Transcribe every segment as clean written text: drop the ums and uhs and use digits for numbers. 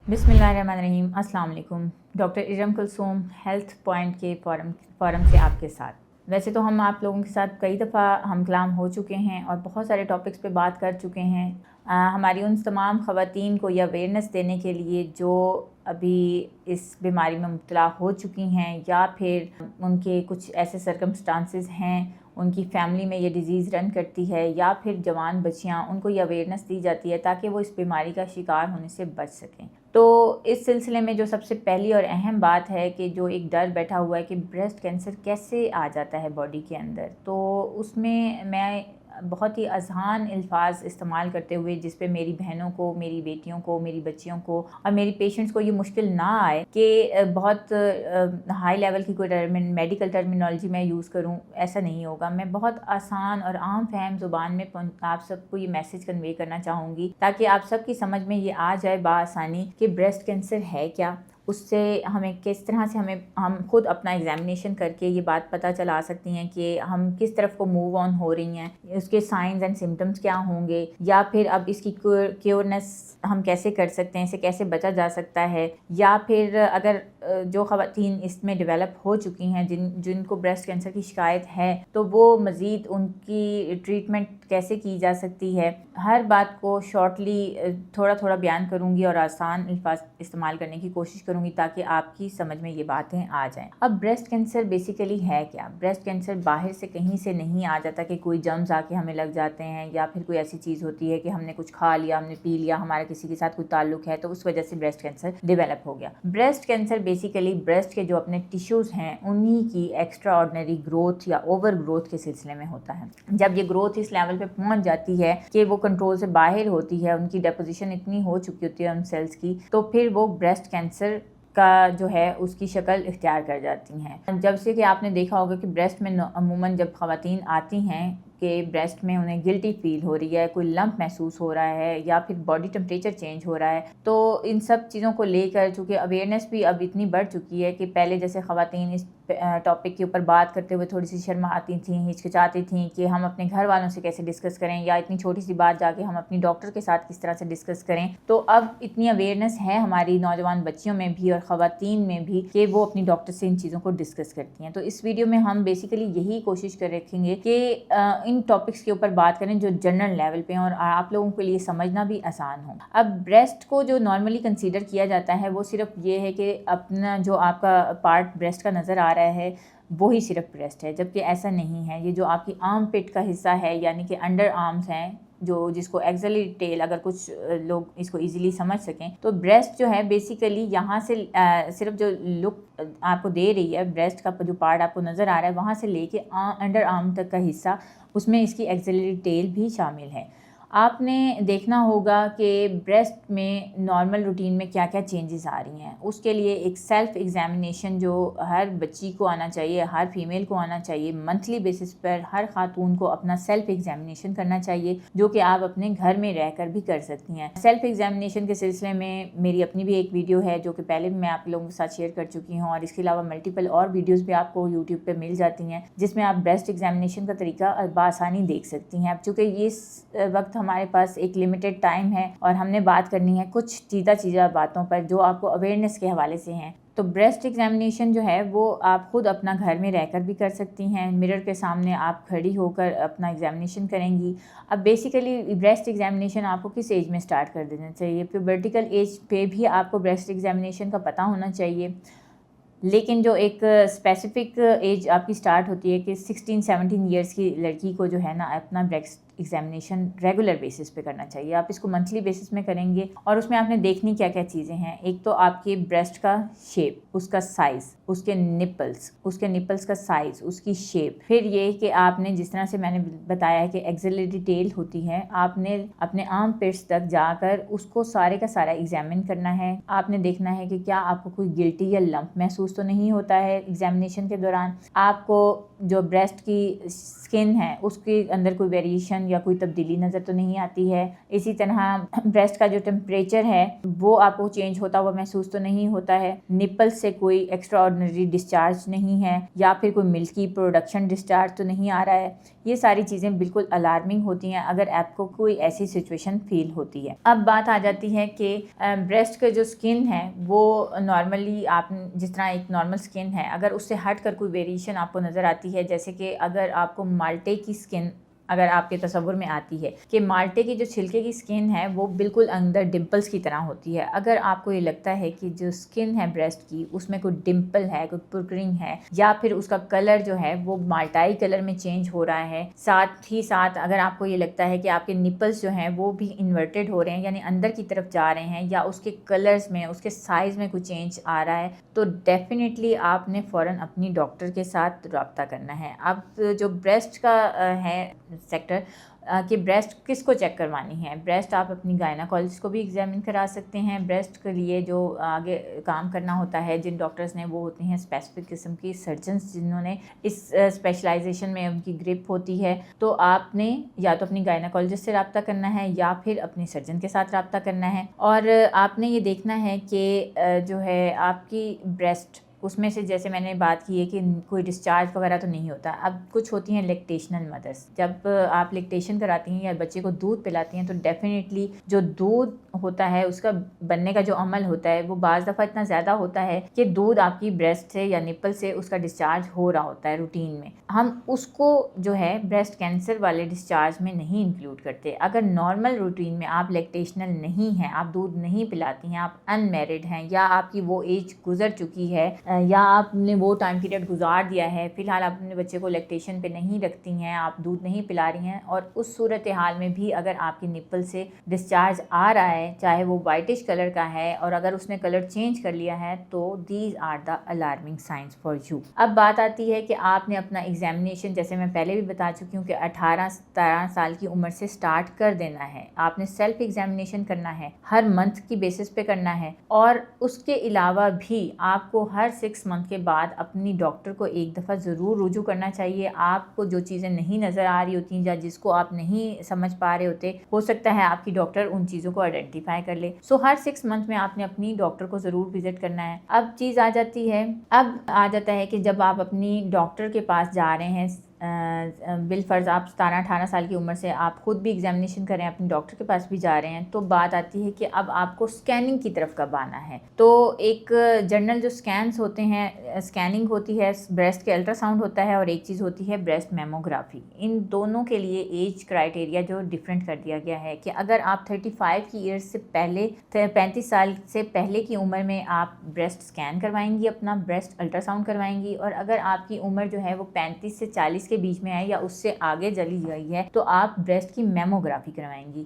बिस्मिल्लाहिर्रहमानिर्रहीम। अस्सलाम वालेकुम। Doctor Iram Kulsoom health point के फ़ोरम से आपके साथ। वैसे तो हम आप लोगों के साथ कई दफ़ा हम कलाम हो चुके हैं और बहुत सारे टॉपिक्स पे बात कर चुके हैं। हमारी उन तमाम ख़वातीन को यह अवेयरनेस देने के लिए जो अभी इस बीमारी में मुब्तला हो चुकी हैं या फिर उनके कुछ ऐसे सर्कमस्टांसेस हैं, उनकी फ़ैमिली में ये डिज़ीज़ रन करती है या फिर जवान बच्चियाँ, उनको ये अवेयरनेस दी जाती है ताकि वो इस बीमारी का शिकार होने से बच सकें। तो इस सिलसिले में जो सबसे पहली और अहम बात है कि जो एक डर बैठा हुआ है कि ब्रेस्ट कैंसर कैसे आ जाता है बॉडी के अंदर, तो उसमें मैं बहुत ही आसान अल्फाज इस्तेमाल करते हुए जिस पे मेरी बहनों को, मेरी बेटियों को, मेरी बच्चियों को और मेरी पेशेंट्स को ये मुश्किल ना आए कि बहुत हाई लेवल की कोई मेडिकल टर्मिनोलॉजी मैं यूज़ करूं, ऐसा नहीं होगा। मैं बहुत आसान और आम फहम ज़ुबान में आप सबको ये मैसेज कन्वे करना चाहूँगी ताकि आप सबकी समझ में ये आ जाए बासानी कि ब्रेस्ट कैंसर है क्या, उससे हमें किस तरह से हम खुद अपना एग्जामिनेशन करके ये बात पता चला सकती हैं कि हम किस तरफ को मूव ऑन हो रही हैं, उसके साइंस एंड सिम्टम्स क्या होंगे, या फिर अब इसकी क्योरनेस हम कैसे कर सकते हैं, इसे कैसे बचा जा सकता है, या फिर अगर जो ख़वातीन इसमें डेवलप हो चुकी हैं जिनको ब्रेस्ट कैंसर की शिकायत है तो वो मज़ीद उनकी ट्रीटमेंट कैसे की जा सकती है। हर बात को शॉर्टली थोड़ा थोड़ा बयान करूँगी और आसान अल्फाज इस्तेमाल करने की कोशिश करूँगी ताकि आपकी समझ में ये बातें आ जाएं। अब ब्रेस्ट कैंसर बेसिकली है क्या? ब्रेस्ट कैंसर बाहर से कहीं से नहीं आ जाता कि कोई जर्म्स आके हमें लग जाते हैं या फिर कोई ऐसी चीज़ होती है कि हमने कुछ खा लिया, हमने पी लिया, हमारा किसी के साथ कोई ताल्लुक है तो उस वजह से ब्रेस्ट कैंसर डेवलप हो गया। ब्रेस्ट कैंसर बेसिकली ब्रेस्ट के जो अपने टिश्यूज़ हैं उन्हीं की एक्स्ट्रा ऑर्डिनरी ग्रोथ या ओवर ग्रोथ के सिलसिले में होता है। जब ये ग्रोथ इस लेवल पे पहुंच जाती है कि वो कंट्रोल से बाहर होती है, उनकी डेपोजिशन इतनी हो चुकी होती है उन सेल्स की, तो फिर वो ब्रेस्ट कैंसर का जो है उसकी शक्ल इख्तियार कर जाती हैं। जब से कि आपने देखा होगा कि ब्रेस्ट में अमूमन जब ख़वातीन आती हैं कि ब्रेस्ट में उन्हें गिल्टी फील हो रही है, कोई लंप महसूस हो रहा है या फिर बॉडी टेम्परेचर चेंज हो रहा है, तो इन सब चीज़ों को लेकर चूँकि अवेयरनेस भी अब इतनी बढ़ चुकी है कि पहले जैसे ख़वातीन इस टॉपिक के ऊपर बात करते हुए थोड़ी सी शर्मा आती थी, हिचकिचाती थी कि हम अपने घर वालों से कैसे डिस्कस करें या इतनी छोटी सी बात जाके हम अपनी डॉक्टर के साथ किस तरह से डिस्कस करें। तो अब इतनी अवेयरनेस है हमारी नौजवान बच्चियों में भी और ख़वातीन में भी कि वो अपनी डॉक्टर से इन चीज़ों को डिस्कस करती हैं। तो इस वीडियो में हम बेसिकली यही कोशिश कर रखेंगे कि इन टॉपिक्स के ऊपर बात करें जो जनरल लेवल पे और आप लोगों के लिए समझना भी आसान हो। अब ब्रेस्ट को जो नॉर्मली कंसीडर किया जाता है वो सिर्फ ये है कि अपना जो आपका पार्ट ब्रेस्ट का नज़र आ रहा है वो ही सिर्फ ब्रेस्ट है, जबकि ऐसा नहीं है। ये जो आपकी आर्म पिट का हिस्सा है यानी कि अंडर आर्म्स हैं, जो जिसको एक्सिलरी टेल अगर कुछ लोग इसको इजीली समझ सकें, तो ब्रेस्ट जो है बेसिकली यहाँ से सिर्फ जो लुक आपको दे रही है, ब्रेस्ट का जो पार्ट आपको नज़र आ रहा है वहाँ से लेके अंडर आर्म तक का हिस्सा, उसमें इसकी एक्सिलरी टेल भी शामिल है। आपने देखना होगा कि ब्रेस्ट में नॉर्मल रूटीन में क्या क्या चेंजेस आ रही हैं। उसके लिए एक सेल्फ एग्जामिनेशन जो हर बच्ची को आना चाहिए, हर फीमेल को आना चाहिए, मंथली बेसिस पर हर खातून को अपना सेल्फ एग्जामिनेशन करना चाहिए, जो कि आप अपने घर में रहकर भी कर सकती हैं। सेल्फ एग्जामिनेशन के सिलसिले में मेरी अपनी भी एक वीडियो है जो कि पहले भी मैं आप लोगों के साथ शेयर कर चुकी हूँ और इसके अलावा मल्टीपल और वीडियोज़ भी आपको यूट्यूब पर मिल जाती हैं जिसमें आप ब्रेस्ट एग्जामिनेशन का तरीका बआसानी देख सकती हैं। अब चूँकि इस वक्त हमारे पास एक लिमिटेड टाइम है और हमने बात करनी है कुछ चीज़ा बातों पर जो आपको अवेयरनेस के हवाले से हैं। तो ब्रेस्ट एग्जामिनेशन जो है वो आप खुद अपना घर में रहकर भी कर सकती हैं। मिरर के सामने आप खड़ी होकर अपना एग्जामिनेशन करेंगी। अब बेसिकली ब्रेस्ट एग्जामिनेशन आपको किस एज में स्टार्ट कर देना चाहिए? प्यूबर्टिकल एज पे भी आपको ब्रेस्ट एग्जामिनेशन का पता होना चाहिए, लेकिन जो एक स्पेसिफिक एज आपकी स्टार्ट होती है कि 16-17 ईयर्स की लड़की को जो है ना अपना ब्रेस्ट एग्जामिनेशन रेगुलर बेसिस पे करना चाहिए। आप इसको मंथली बेसिस में करेंगे और उसमें आपने देखनी क्या क्या चीज़ें हैं। एक तो आपके ब्रेस्ट का शेप, उसका साइज़, उसके निपल्स का साइज़, उसकी शेप। फिर ये कि आपने जिस तरह से मैंने बताया है कि एक्सिलरी टेल होती है, आपने अपने आर्म पिट्स तक जाकर उसको सारे का सारा एग्जामिन करना है। आपने देखना है कि क्या आपको कोई गिल्टी या लंप महसूस तो नहीं होता है एग्जामिनेशन के दौरान। आपको जो ब्रेस्ट की स्किन है उसके अंदर कोई वेरिएशन या कोई तब्दीली नज़र तो नहीं आती है। इसी तरह ब्रेस्ट का जो टेम्परेचर है वो आपको चेंज होता हुआ महसूस तो नहीं होता है। निपल से कोई एक्स्ट्रा ऑर्डिनरी डिस्चार्ज नहीं है या फिर कोई मिल्की प्रोडक्शन डिस्चार्ज तो नहीं आ रहा है। ये सारी चीज़ें बिल्कुल अलार्मिंग होती हैं अगर आपको कोई ऐसी सिचुएशन फील होती है। अब बात आ जाती है कि ब्रेस्ट का जो स्किन है वो नॉर्मली आप जिस तरह एक नॉर्मल स्किन है अगर उससे हट कर कोई वेरिएशन आपको नज़र आती है, जैसे कि अगर आपको माल्टे की स्किन अगर आपके तसव्वुर में आती है कि माल्टे की जो छिलके की स्किन है वो बिल्कुल अंदर डिम्पल्स की तरह होती है, अगर आपको ये लगता है कि जो स्किन है ब्रेस्ट की उसमें कोई डिम्पल है, कोई पुरकरिंग है या फिर उसका कलर जो है वो माल्टाई कलर में चेंज हो रहा है, साथ ही साथ अगर आपको ये लगता है कि आपके निपल्स जो हैं वो भी इन्वर्टेड हो रहे हैं यानी अंदर की तरफ जा रहे हैं या उसके कलर्स में उसके साइज़ में कोई चेंज आ रहा है, तो डेफिनेटली आपने फ़ौरन अपनी डॉक्टर के साथ रब्ता करना है। अब जो ब्रेस्ट का है सेक्टर कि ब्रेस्ट किसको चेक करवानी है, ब्रेस्ट आप अपनी गायनाकोलॉजिस्ट को भी एग्जामिन करा सकते हैं। ब्रेस्ट के लिए जो आगे काम करना होता है जिन डॉक्टर्स ने वो होती हैं स्पेसिफिक किस्म की सर्जन्स जिन्होंने इस स्पेशलाइजेशन में उनकी ग्रिप होती है, तो आपने या तो अपनी गायनाकोलॉजिस्ट से रब्ता करना है या फिर अपनी सर्जन के साथ रब्ता करना है। और आपने ये देखना है कि जो है आपकी ब्रेस्ट उसमें से जैसे मैंने बात की है कि कोई डिस्चार्ज वगैरह तो नहीं होता। अब कुछ होती हैं लैक्टेशनल मदर्स, जब आप लैक्टेशन कराती हैं या बच्चे को दूध पिलाती हैं तो डेफिनेटली जो दूध होता है उसका बनने का जो अमल होता है वो बाज़ दफ़ा इतना ज़्यादा होता है कि दूध आपकी ब्रेस्ट से या निपल से उसका डिस्चार्ज हो रहा होता है रूटीन में। हम उसको जो है ब्रेस्ट कैंसर वाले डिस्चार्ज में नहीं इंक्लूड करते। अगर नॉर्मल रूटीन में आप लैक्टेशनल नहीं हैं, आप दूध नहीं पिलाती हैं, आप अनमैरिड हैं या आपकी वो एज गुजर चुकी है या आपने वो टाइम पीरियड गुजार दिया है, फ़िलहाल आप अपने बच्चे को लैक्टेशन पे नहीं रखती हैं, आप दूध नहीं पिला रही हैं और उस सूरत हाल में भी अगर आपकी निपल से डिस्चार्ज आ रहा है चाहे वो वाइटिश कलर का है और अगर उसने कलर चेंज कर लिया है तो these are the alarming signs for you. अब बात आती है कि आपने अपना एग्जामिनेशन जैसे मैं पहले भी बता चुकी हूँ कि 18-17 साल की उम्र से स्टार्ट कर देना है। आपने सेल्फ एग्जामिनेशन करना है, हर मंथ की बेसिस पे करना है और उसके अलावा भी आपको हर 6 मंथ के बाद अपनी डॉक्टर को एक दफ़ा ज़रूर रुजू करना चाहिए। आपको जो चीज़ें नहीं नज़र आ रही होती या जिसको आप नहीं समझ पा रहे होते, हो सकता है आपकी डॉक्टर उन चीज़ों को आइडेंटिफाई कर ले। सो हर 6 मंथ में आपने अपनी डॉक्टर को ज़रूर विज़िट करना है। अब चीज़ आ जाती है, अब आ जाता है कि जब आप अपनी डॉक्टर के पास जा रहे हैं, बिलफ़र्ज़ आप 17-18 साल की उम्र से आप ख़ुद भी एग्जामिनेशन करें, अपने डॉक्टर के पास भी जा रहे हैं, तो बात आती है कि अब आपको स्कैनिंग की तरफ कब आना है। तो एक जनरल जो स्कैन्स होते हैं, स्कैनिंग होती है, ब्रेस्ट के अल्ट्रासाउंड होता है और एक चीज़ होती है ब्रेस्ट मेमोग्राफी। इन दोनों के लिए एज क्राइटेरिया जो डिफरेंट कर दिया गया है कि अगर आप 35 की ईयर्स से पहले 35 साल से पहले की उम्र में आप ब्रेस्ट स्कैन करवाएंगी, अपना ब्रेस्ट अल्ट्रासाउंड करवाएंगी और अगर आपकी उम्र जो है वो 35 से 40 के बीच में है या उससे आगे चली गई है तो आप ब्रेस्ट की मेमोग्राफी करवाएंगी।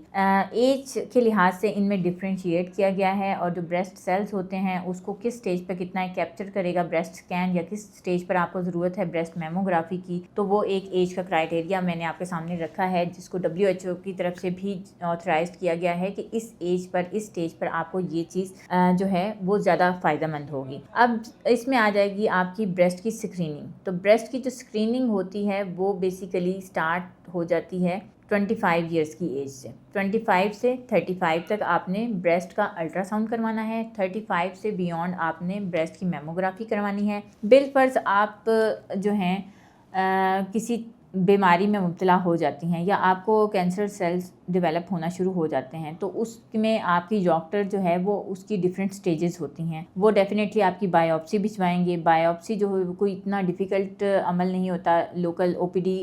एज के लिहाज से इनमें डिफ्रेंशिएट किया गया है और जो ब्रेस्ट सेल्स होते हैं उसको किस स्टेज पर कितना कैप्चर करेगा ब्रेस्ट स्कैन या किस स्टेज पर आपको ज़रूरत है ब्रेस्ट मेमोग्राफी की, तो वो एक एज का क्राइटेरिया मैंने आपके सामने रखा है जिसको WHO की तरफ से भी ऑथराइज किया गया है कि इस एज पर, इस स्टेज पर आपको ये चीज़ जो है वो ज़्यादा फ़ायदेमंद होगी। अब इसमें आ जाएगी आपकी ब्रेस्ट की स्क्रीनिंग। तो ब्रेस्ट की जो स्क्रीनिंग होती है वो बेसिकली स्टार्ट हो जाती है 25 इयर्स की एज से। 25 से 35 तक आपने ब्रेस्ट का अल्ट्रासाउंड करवाना है, 35 से बियॉन्ड आपने ब्रेस्ट की मेमोग्राफी करवानी है। बिलफर्ज आप जो हैं किसी बीमारी में मुब्तला हो जाती हैं या आपको कैंसर सेल्स डेवलप होना शुरू हो जाते हैं तो उसमें आपकी डॉक्टर जो है वो उसकी डिफरेंट स्टेजेस होती हैं। वो डेफिनेटली आपकी बायोप्सी भिजवाएंगे। बायोप्सी जो है कोई इतना डिफ़िकल्ट अमल नहीं होता। लोकल OPD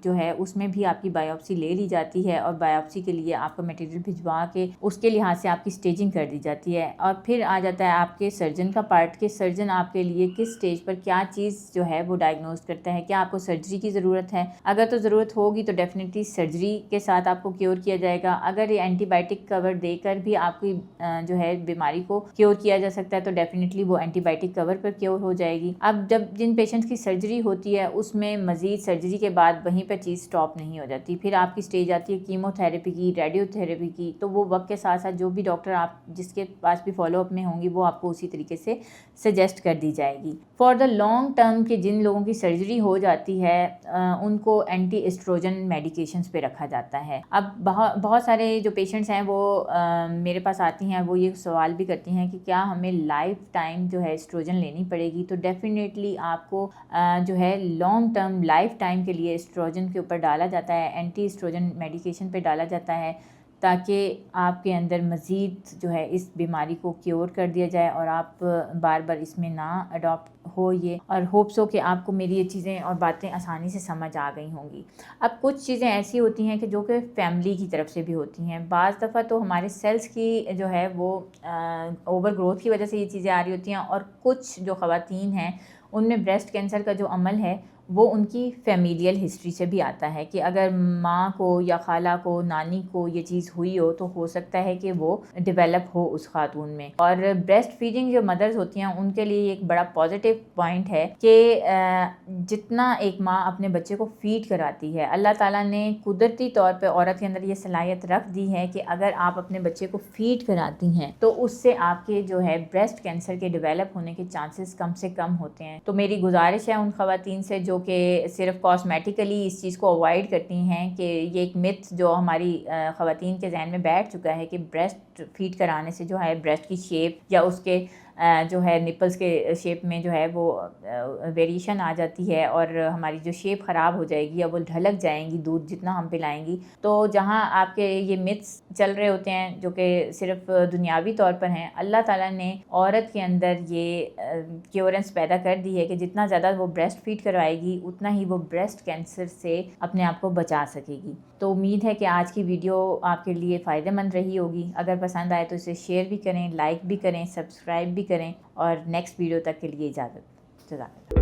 जो है उसमें भी आपकी बायोप्सी ले ली जाती है और बायोप्सी के लिए आपका मटेरियल भिजवा के उसके लिहाज से आपकी स्टेजिंग कर दी जाती है। और फिर आ जाता है आपके सर्जन का पार्ट कि सर्जन आपके लिए किस स्टेज पर क्या चीज़ जो है वो डायग्नोज करता है, क्या आपको सर्जरी की ज़रूरत है अगर तो ज़रूरत होगी तो डेफिनेटली सर्जरी के साथ आपको क्योर किया जाएगा। अगर ये एंटीबायोटिक कवर देकर भी आपकी जो है बीमारी को क्योर किया जा सकता है तो डेफिनेटली वो एंटीबायोटिक कवर पर क्योर हो जाएगी। अब जब जिन पेशेंट्स की सर्जरी होती है उसमें मज़ीद सर्जरी के बाद वहीं पर चीज़ स्टॉप नहीं हो जाती, फिर आपकी स्टेज आती है कीमोथेरेपी की, रेडियोथेरेपी की। तो वो वक्त के साथ साथ जो भी डॉक्टर आप जिसके पास भी फॉलोअप में होंगी वो आपको उसी तरीके से सजेस्ट कर दी जाएगी। फॉर द लॉन्ग टर्म के जिन लोगों की सर्जरी हो जाती है उनको एंटी एस्ट्रोजन मेडिकेशंस पे रखा जाता है। अब बहुत सारे जो पेशेंट्स हैं वो मेरे पास आती हैं, वो ये सवाल भी करती हैं कि क्या हमें लाइफ टाइम जो है एस्ट्रोजन लेनी पड़ेगी। तो डेफिनेटली आपको जो है लॉन्ग टर्म लाइफ टाइम के लिए एस्ट्रोजन के ऊपर डाला जाता है, एंटी एस्ट्रोजन मेडिकेशन पे डाला जाता है ताकि आपके अंदर मज़ीद जो है इस बीमारी को क्योर कर दिया जाए और आप बार बार इसमें ना अडॉप्ट हो ये। और होप्स हो कि आपको मेरी ये चीज़ें और बातें आसानी से समझ आ गई होंगी। अब कुछ चीज़ें ऐसी होती हैं कि जो कि फैमिली की तरफ से भी होती हैं। बाज़ दफ़ा तो हमारे सेल्स की जो है वो ओवर ग्रोथ की वजह से ये चीज़ें आ रही होती हैं, और कुछ जो ख़वातीन हैं उनमें ब्रेस्ट कैंसर का जो अमल है वो उनकी फैमिलियल हिस्ट्री से भी आता है कि अगर माँ को या खाला को, नानी को ये चीज़ हुई हो तो हो सकता है कि वो डेवलप हो उस खातून में। और ब्रेस्ट फीडिंग जो मदर्स होती हैं उनके लिए एक बड़ा पॉजिटिव पॉइंट है कि जितना एक माँ अपने बच्चे को फीड कराती है, अल्लाह ताला ने कुदरती तौर पे औरत के अंदर ये सलाहियत रख दी है कि अगर आप अपने बच्चे को फीड कराती हैं तो उससे आपके जो है ब्रेस्ट कैंसर के डेवलप होने के चांसेस कम से कम होते हैं। तो मेरी गुजारिश है उन ख़वातीन से जो कि सिर्फ कॉस्मेटिकली इस चीज़ को अवॉइड करती हैं कि ये एक मिथ जो हमारी ख़वातीन के जहन में बैठ चुका है कि ब्रेस्ट फीड कराने से जो है ब्रेस्ट की शेप या उसके जो है निपल्स के शेप में जो है वो वेरिएशन आ जाती है और हमारी जो शेप ख़राब हो जाएगी या वो ढलक जाएंगी दूध जितना हम पिलाएंगी। तो जहाँ आपके ये मिथ्स चल रहे होते हैं जो कि सिर्फ दुनियावी तौर पर हैं, अल्लाह ताला ने औरत के अंदर ये क्योरेंस पैदा कर दी है कि जितना ज़्यादा वो ब्रेस्ट फीड करवाएगी उतना ही वो ब्रेस्ट कैंसर से अपने आप को बचा सकेगी। तो उम्मीद है कि आज की वीडियो आपके लिए फ़ायदेमंद रही होगी। अगर पसंद आए तो इसे शेयर भी करें, लाइक भी करें, सब्सक्राइब भी करें, और नेक्स्ट वीडियो तक के लिए इजाज़त। जज़ाकल्लाह।